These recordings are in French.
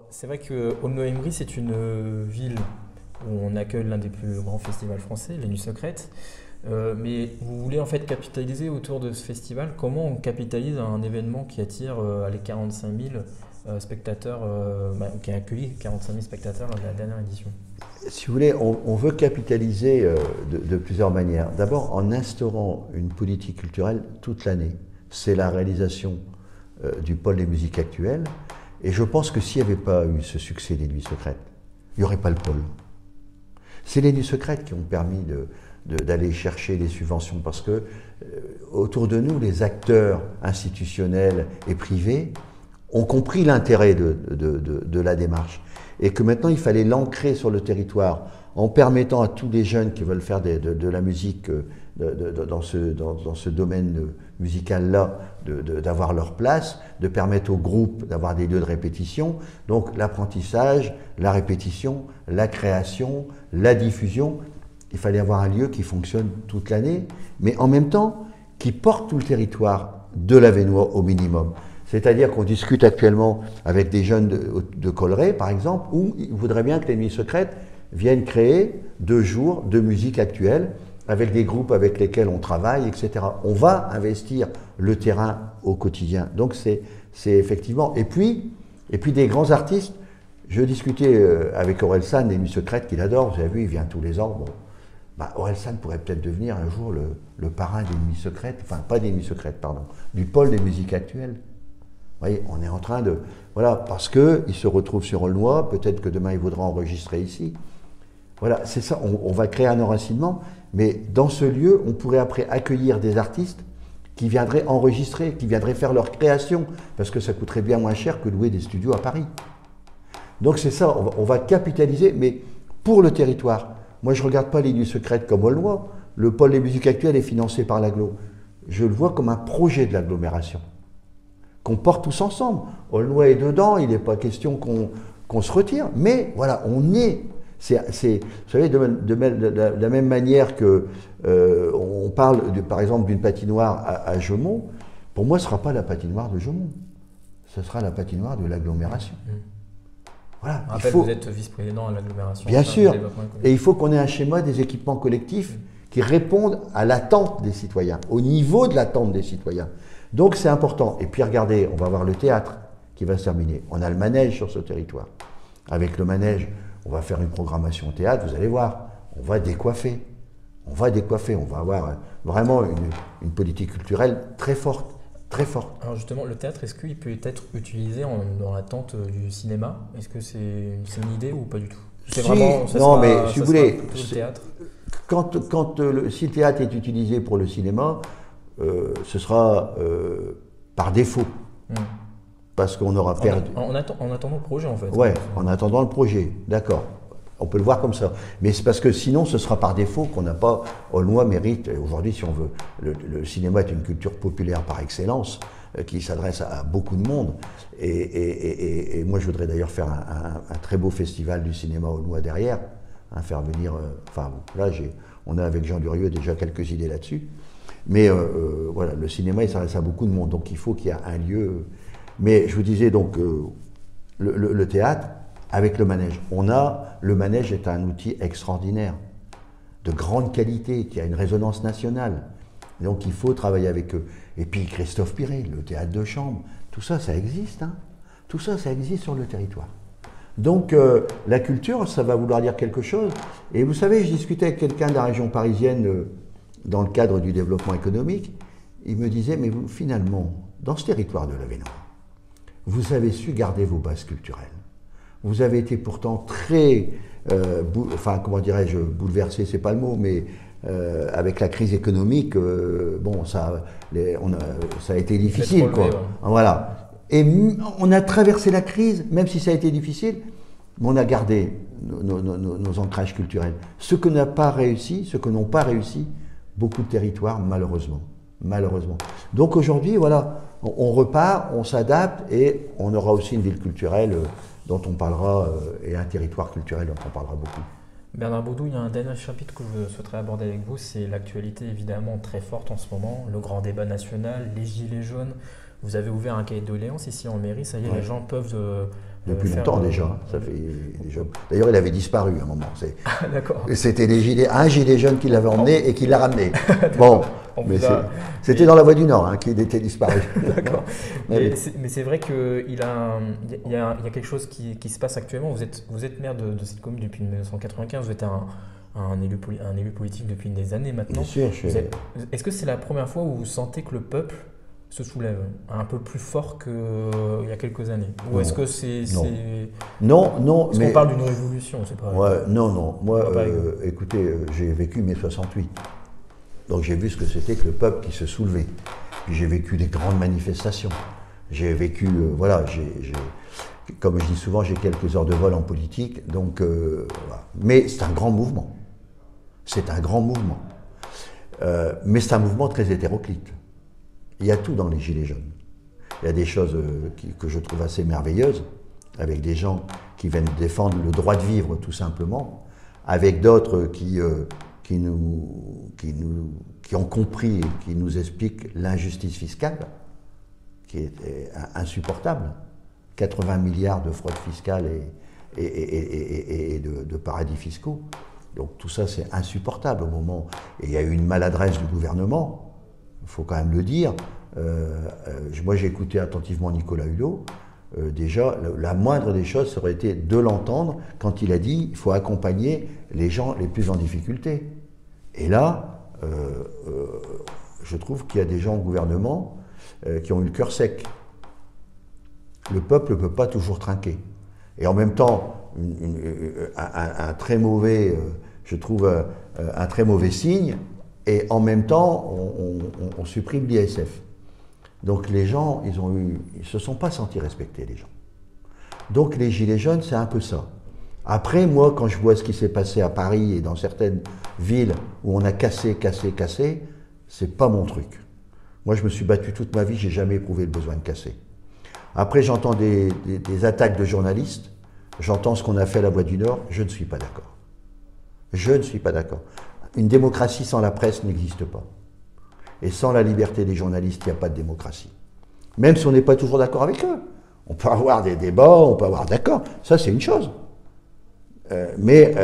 C'est vrai que Aulnoye-Aymeries, c'est une ville où on accueille l'un des plus grands festivals français, les Nuits Secrètes. Mais vous voulez en fait capitaliser autour de ce festival. Comment on capitalise un événement qui attire les 45 000 spectateurs, qui a accueilli 45 000 spectateurs lors de la dernière édition? Si vous voulez, on veut capitaliser de plusieurs manières. D'abord en instaurant une politique culturelle toute l'année. C'est la réalisation du pôle des musiques actuelles. Et je pense que s'il n'y avait pas eu ce succès des Nuits Secrètes, il n'y aurait pas le pôle. C'est les Nuits Secrètes qui ont permis d'aller chercher des subventions parce que autour de nous, les acteurs institutionnels et privés ont compris l'intérêt de la démarche et que maintenant il fallait l'ancrer sur le territoire en permettant à tous les jeunes qui veulent faire de la musique dans ce domaine musical-là d'avoir leur place, de permettre aux groupes d'avoir des lieux de répétition. Donc l'apprentissage, la répétition, la création, la diffusion. Il fallait avoir un lieu qui fonctionne toute l'année, mais en même temps qui porte tout le territoire de l'Avesnois au minimum. C'est-à-dire qu'on discute actuellement avec des jeunes de Colleret, par exemple, où ils voudraient bien que les Nuits Secrètes viennent créer 2 jours de musique actuelle avec des groupes avec lesquels on travaille, etc. On va investir le terrain au quotidien. Donc c'est effectivement... Et puis des grands artistes. Je discutais avec Orelsan des Nuits Secrètes qu'il adore. Vous avez vu, il vient tous les ans. Bon. Orelsan pourrait peut-être devenir un jour le parrain des Nuits Secrètes. Enfin, pas des Nuits Secrètes, pardon. Du pôle des musiques actuelles. Vous voyez, on est en train de... Voilà, parce qu'il se retrouve sur Aulnoye. Peut-être que demain, il voudra enregistrer ici. Voilà, c'est ça. On va créer un enracinement. Mais dans ce lieu, on pourrait après accueillir des artistes qui viendraient enregistrer, qui viendraient faire leur création, parce que ça coûterait bien moins cher que louer des studios à Paris. Donc c'est ça, on va capitaliser, mais pour le territoire. Moi, je ne regarde pas les Nuits Secrètes comme Aulnoye. Le pôle des musiques actuelles est financé par l'agglo. Je le vois comme un projet de l'agglomération, qu'on porte tous ensemble. Aulnoye est dedans, il n'est pas question qu'on se retire, mais voilà, on est... vous savez, de la même manière que on parle, par exemple, d'une patinoire à Jaumont, pour moi, ce ne sera pas la patinoire de Jaumont. Ce sera la patinoire de l'agglomération. Voilà, vous êtes vice-président à l'agglomération. Bien sûr. Et il faut qu'on ait un schéma des équipements collectifs qui répondent à l'attente des citoyens, au niveau de l'attente des citoyens. Donc, c'est important. Et puis, regardez, on va voir le théâtre qui va se terminer. On a le manège sur ce territoire. Avec le manège, on va faire une programmation au théâtre, vous allez voir, on va décoiffer. On va décoiffer, on va avoir vraiment une politique culturelle très forte, très forte. Alors justement, le théâtre, est-ce qu'il peut être utilisé dans l'attente du cinéma? Est-ce que c'est une idée ou pas du tout? C'est vraiment, non, mais si vous voulez, le théâtre. Si le théâtre est utilisé pour le cinéma, ce sera par défaut. Parce qu'on aura perdu. En attendant le projet, en fait. Ouais, en attendant le projet, d'accord. On peut le voir comme ça. Mais c'est parce que sinon, ce sera par défaut qu'on n'a pas... Aulnoye mérite, aujourd'hui, si on veut... Le cinéma est une culture populaire par excellence, qui s'adresse à beaucoup de monde. Et moi, je voudrais d'ailleurs faire un très beau festival du cinéma Aulnoye derrière, faire venir... Enfin, là, on a avec Jean Durieux déjà quelques idées là-dessus. Mais voilà, le cinéma, il s'adresse à beaucoup de monde. Donc, il faut qu'il y ait un lieu... Mais je vous disais donc, le théâtre, avec le manège. Le manège est un outil extraordinaire, de grande qualité, qui a une résonance nationale. Donc il faut travailler avec eux. Et puis Christophe Piré, le théâtre de chambre, tout ça, ça existe. Hein. Tout ça, ça existe sur le territoire. Donc la culture, ça va vouloir dire quelque chose. Et vous savez, je discutais avec quelqu'un de la région parisienne dans le cadre du développement économique. Il me disait, mais vous, finalement, dans ce territoire de l'Avesnois, vous avez su garder vos bases culturelles. Vous avez été pourtant très, comment dirais-je, bouleversé, c'est pas le mot, mais avec la crise économique, bon, ça a été difficile, quoi. Voilà. Et on a traversé la crise, même si ça a été difficile, mais on a gardé nos ancrages culturels. Ce que n'a pas réussi, ce que n'ont pas réussi beaucoup de territoires, malheureusement. Malheureusement. Donc aujourd'hui, voilà, on repart, on s'adapte et on aura aussi une ville culturelle dont on parlera et un territoire culturel dont on parlera beaucoup. Bernard Baudou, il y a un dernier chapitre que je souhaiterais aborder avec vous, c'est l'actualité évidemment très forte en ce moment, le grand débat national, les gilets jaunes. Vous avez ouvert un cahier de doléances ici en mairie, ça y est, les gens peuvent Depuis longtemps déjà. Ça fait déjà... D'ailleurs, il avait disparu à un moment. Ah, d'accord. C'était un gilet jaune qui l'avait emmené et qui l'a ramené. Bon, mais c'était dans la Voie du Nord qu'il était disparu. D'accord. Mais c'est vrai qu'il y a quelque chose qui se passe actuellement. Vous êtes maire de cette commune depuis 1995. Vous êtes un élu politique depuis des années maintenant. Bien sûr. Est-ce que c'est la première fois où vous sentez que le peuple se soulève un peu plus fort qu'il y a quelques années? Ou est-ce que c'est... Non, mais... on parle d'une révolution, c'est pas... Ouais, non. Moi, écoutez, j'ai vécu mai 68. Donc j'ai vu ce que c'était que le peuple qui se soulevait. Puis j'ai vécu des grandes manifestations. J'ai vécu, comme je dis souvent, j'ai quelques heures de vol en politique. Donc, voilà. Mais c'est un grand mouvement. C'est un grand mouvement. Mais c'est un mouvement très hétéroclite. Il y a tout dans les Gilets jaunes. Il y a des choses que je trouve assez merveilleuses, avec des gens qui viennent défendre le droit de vivre tout simplement, avec d'autres qui ont compris et qui nous expliquent l'injustice fiscale, qui est insupportable. 80 milliards de fraude fiscale et de paradis fiscaux. Donc tout ça, c'est insupportable au moment. Et il y a eu une maladresse du gouvernement. Il faut quand même le dire. Moi, j'ai écouté attentivement Nicolas Hulot. Déjà, la moindre des choses, ça aurait été de l'entendre quand il a dit qu'il faut accompagner les gens les plus en difficulté. Et là, je trouve qu'il y a des gens au gouvernement qui ont eu le cœur sec. Le peuple ne peut pas toujours trinquer. Et en même temps, un très mauvais, je trouve, un très mauvais signe. Et en même temps, on supprime l'ISF. Donc les gens, ils se sont pas sentis respectés, les gens. Donc les Gilets jaunes, c'est un peu ça. Après, moi, quand je vois ce qui s'est passé à Paris et dans certaines villes où on a cassé, c'est pas mon truc. Moi, je me suis battu toute ma vie, j'ai jamais éprouvé le besoin de casser. Après, j'entends des attaques de journalistes, j'entends ce qu'on a fait à la Voie du Nord, je ne suis pas d'accord. Je ne suis pas d'accord. Une démocratie sans la presse n'existe pas. Et sans la liberté des journalistes, il n'y a pas de démocratie. Même si on n'est pas toujours d'accord avec eux. On peut avoir des débats, on peut avoir d'accord. Ça, c'est une chose. Mais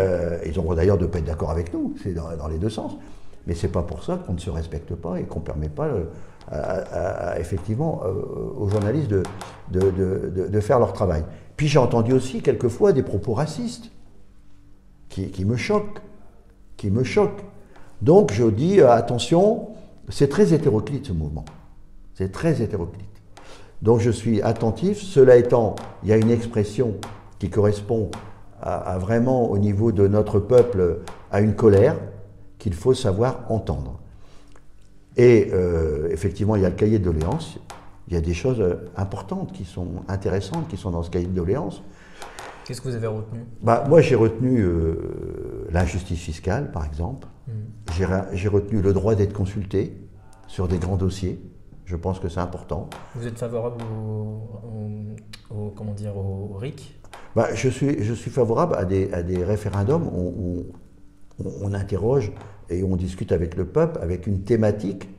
ils ont d'ailleurs de ne pas être d'accord avec nous. C'est dans les deux sens. Mais ce n'est pas pour ça qu'on ne se respecte pas et qu'on ne permet pas effectivement aux journalistes de faire leur travail. Puis j'ai entendu aussi quelquefois des propos racistes qui me choquent. Donc je dis attention, c'est très hétéroclite ce mouvement. C'est très hétéroclite. Donc je suis attentif. Cela étant, il y a une expression qui correspond à vraiment au niveau de notre peuple à une colère qu'il faut savoir entendre. Et effectivement, il y a le cahier de doléances. Il y a des choses importantes qui sont intéressantes qui sont dans ce cahier de doléances. Qu'est-ce que vous avez retenu? Moi, j'ai retenu l'injustice fiscale, par exemple. J'ai retenu le droit d'être consulté sur des grands dossiers. Je pense que c'est important. Vous êtes favorable au RIC? Je suis favorable à des référendums où on interroge et on discute avec le peuple, avec une thématique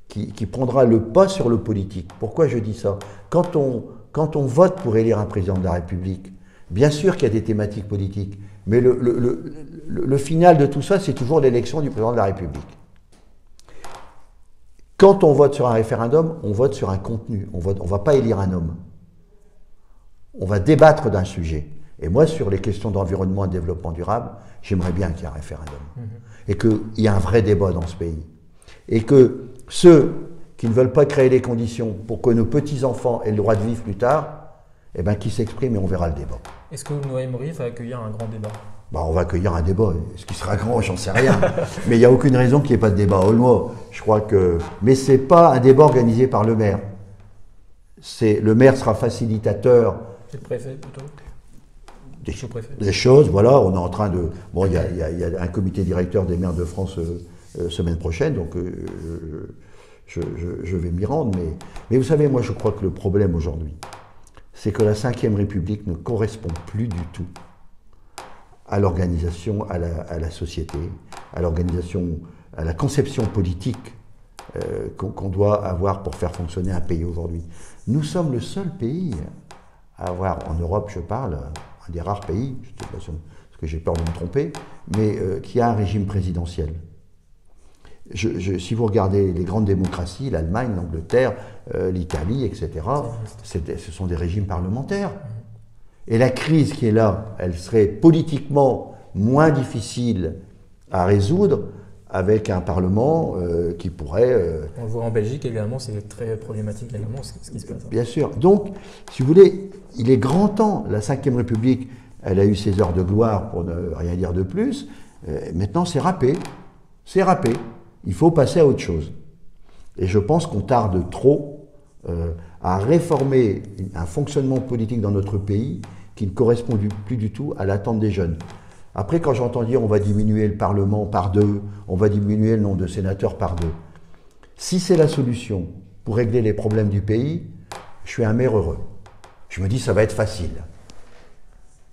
qui prendra le pas sur le politique. Pourquoi je dis ça? Quand on vote pour élire un président de la République, bien sûr qu'il y a des thématiques politiques, mais le final de tout ça, c'est toujours l'élection du président de la République. Quand on vote sur un référendum, on vote sur un contenu. On ne va pas élire un homme. On va débattre d'un sujet. Et moi, sur les questions d'environnement et de développement durable, j'aimerais bien qu'il y ait un référendum. Et qu'il y ait un vrai débat dans ce pays. Et que ceux qui ne veulent pas créer les conditions pour que nos petits-enfants aient le droit de vivre plus tard, qu'ils s'expriment et on verra le débat. Est-ce que Noailles-Moriez va accueillir un grand débat? On va accueillir un débat. Est-ce qu'il sera grand? J'en sais rien. Mais il n'y a aucune raison qu'il n'y ait pas de débat à Aulnois. Je crois que... Mais ce n'est pas un débat organisé par le maire. Le maire sera facilitateur. C'est le préfet plutôt? Des choses, voilà. On est en train de... Bon, il y a un comité directeur des maires de France semaine prochaine, donc je vais m'y rendre. Mais vous savez, moi je crois que le problème aujourd'hui, c'est que la Ve République ne correspond plus du tout à l'organisation, à la société, à l'organisation, à la conception politique qu'on doit avoir pour faire fonctionner un pays aujourd'hui. Nous sommes le seul pays à avoir, en Europe je parle, un des rares pays, je ne sais pas parce que j'ai peur de me tromper, mais qui a un régime présidentiel. Si vous regardez les grandes démocraties, l'Allemagne, l'Angleterre, l'Italie, etc., ce sont des régimes parlementaires. Et la crise qui est là, elle serait politiquement moins difficile à résoudre avec un Parlement qui pourrait... On le voit en Belgique également, c'est très problématique également ce qui se passe. Bien sûr. Donc, si vous voulez, il est grand temps, la Ve République, elle a eu ses heures de gloire pour ne rien dire de plus, maintenant c'est râpé, c'est râpé. Il faut passer à autre chose. Et je pense qu'on tarde trop à réformer un fonctionnement politique dans notre pays qui ne correspond plus du tout à l'attente des jeunes. Après, quand j'entends dire on va diminuer le Parlement par 2, on va diminuer le nombre de sénateurs par 2, si c'est la solution pour régler les problèmes du pays, je suis un maire heureux. Je me dis ça va être facile.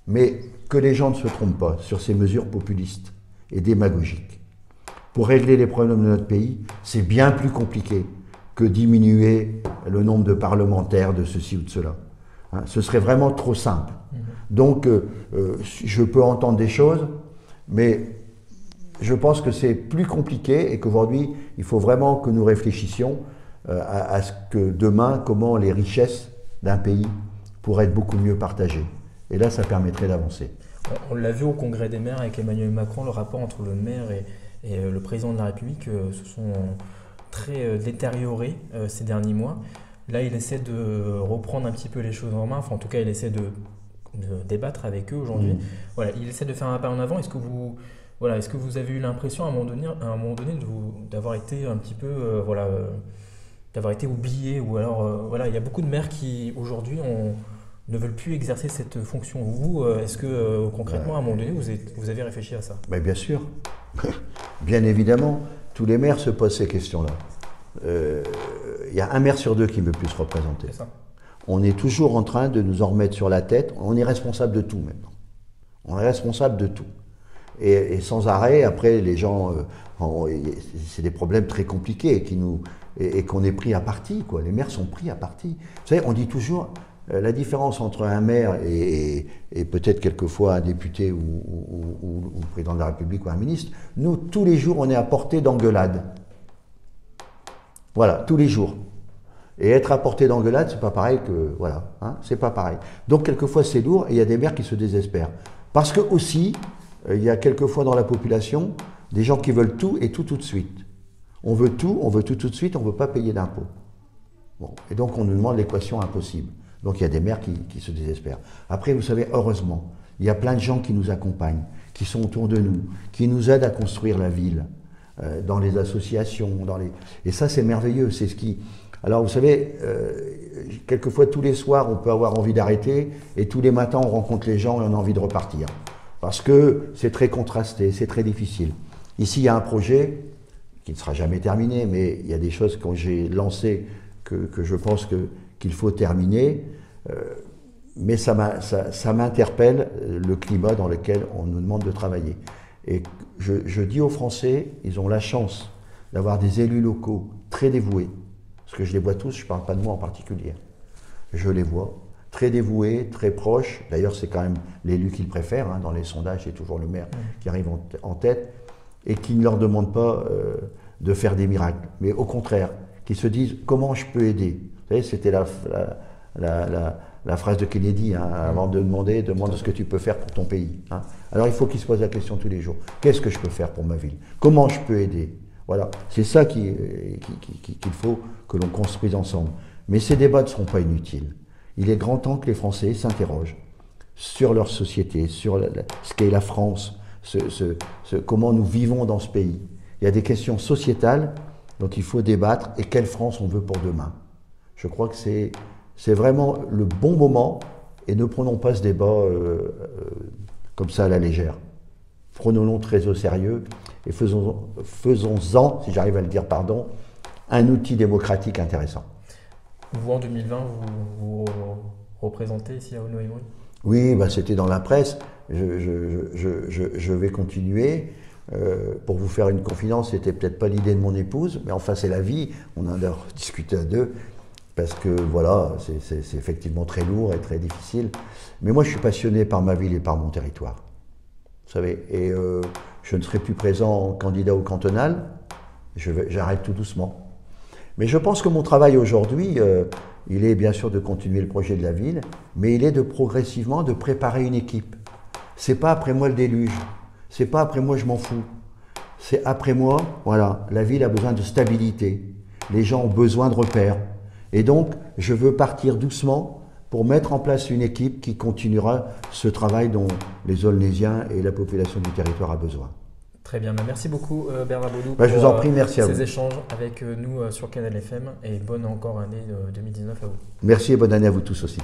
Mais que les gens ne se trompent pas sur ces mesures populistes et démagogiques. Pour régler les problèmes de notre pays, c'est bien plus compliqué que diminuer le nombre de parlementaires, de ceci ou de cela. Hein, ce serait vraiment trop simple. Donc, je peux entendre des choses, mais je pense que c'est plus compliqué et qu'aujourd'hui, il faut vraiment que nous réfléchissions à ce que demain, comment les richesses d'un pays pourraient être beaucoup mieux partagées. Et là, ça permettrait d'avancer. On l'a vu au Congrès des maires avec Emmanuel Macron, le rapport entre le maire et le président de la République se sont très détériorés ces derniers mois. Là, il essaie de reprendre un petit peu les choses en main, enfin en tout cas, il essaie de débattre avec eux aujourd'hui. Voilà, il essaie de faire un pas en avant. Est-ce que vous avez eu l'impression à un moment donné d'avoir été un petit peu d'avoir été oublié, ou alors il y a beaucoup de maires qui aujourd'hui ne veulent plus exercer cette fonction. Vous, est-ce que concrètement à un moment donné vous avez réfléchi à ça? Bien sûr, bien évidemment, tous les maires se posent ces questions-là. Il y a un maire sur 2 qui ne veut plus se représenter. C'est ça. On est toujours en train de nous en remettre sur la tête. On est responsable de tout maintenant. On est responsable de tout. Et sans arrêt, après, les gens, c'est des problèmes très compliqués et qu'on est pris à partie, quoi. Les maires sont pris à partie. Vous savez, on dit toujours la différence entre un maire et peut-être quelquefois un député ou le président de la République ou un ministre. Nous, tous les jours, on est à portée d'engueulade. Voilà, tous les jours. Et être à portée d'engueulade, c'est pas pareil que... Voilà, hein, c'est pas pareil. Donc, quelquefois, c'est lourd et il y a des maires qui se désespèrent. Parce que aussi, il y a quelquefois dans la population des gens qui veulent tout et tout de suite. On veut tout de suite, on ne veut pas payer d'impôts. Bon, et donc, on nous demande l'équation impossible. Donc, il y a des maires qui se désespèrent. Après, vous savez, heureusement, il y a plein de gens qui nous accompagnent, qui sont autour de nous, qui nous aident à construire la ville, dans les associations, et ça, c'est merveilleux. C'est ce qui... Alors, vous savez, quelquefois, tous les soirs, on peut avoir envie d'arrêter, et tous les matins, on rencontre les gens et on a envie de repartir. Parce que c'est très contrasté, c'est très difficile. Ici, il y a un projet qui ne sera jamais terminé, mais il y a des choses que j'ai lancées que je pense qu'il faut terminer. Mais ça m'interpelle, le climat dans lequel on nous demande de travailler. Et je dis aux Français, ils ont la chance d'avoir des élus locaux très dévoués. Parce que je les vois tous, je ne parle pas de moi en particulier. Je les vois, très dévoués, très proches. D'ailleurs, c'est quand même l'élu qu'ils préfèrent. Hein. Dans les sondages, c'est toujours le maire qui arrive en tête. Et qui ne leur demande pas de faire des miracles. Mais au contraire, qui se disent comment je peux aider. Vous savez, c'était la phrase de Kennedy, hein, avant de demander, demande ce que tu peux faire pour ton pays. Hein. Alors il faut qu'ils se posent la question tous les jours. Qu'est-ce que je peux faire pour ma ville? Comment je peux aider? Voilà, c'est ça qu'il faut que l'on construise ensemble. Mais ces débats ne seront pas inutiles. Il est grand temps que les Français s'interrogent sur leur société, sur ce qu'est la France, comment nous vivons dans ce pays. Il y a des questions sociétales dont il faut débattre et quelle France on veut pour demain. Je crois que c'est vraiment le bon moment et ne prenons pas ce débat comme ça à la légère. Prenons-le très au sérieux et faisons-en, si j'arrive à le dire, pardon, un outil démocratique intéressant. Vous, en 2020, vous représentez ici à Aulnoye-Aymeries? Oui, c'était dans la presse. Je vais continuer. Pour vous faire une confidence, c'était peut-être pas l'idée de mon épouse, mais enfin c'est la vie, on en a discuté à deux. parce que voilà, c'est effectivement très lourd et très difficile. Mais moi, je suis passionné par ma ville et par mon territoire. Vous savez, et je ne serai plus présent candidat au cantonal, j'arrête tout doucement. Mais je pense que mon travail aujourd'hui, il est bien sûr de continuer le projet de la ville, mais il est de progressivement de préparer une équipe. C'est pas après moi le déluge, c'est pas après moi je m'en fous. C'est après moi, voilà, la ville a besoin de stabilité, les gens ont besoin de repères. Et donc, je veux partir doucement pour mettre en place une équipe qui continuera ce travail dont les Aulnésiens et la population du territoire a besoin. Très bien, merci beaucoup Bernard Baudou Je vous en prie, merci à vous. ces échanges avec nous sur Canal FM et bonne encore année 2019 à vous. Merci et bonne année à vous tous aussi.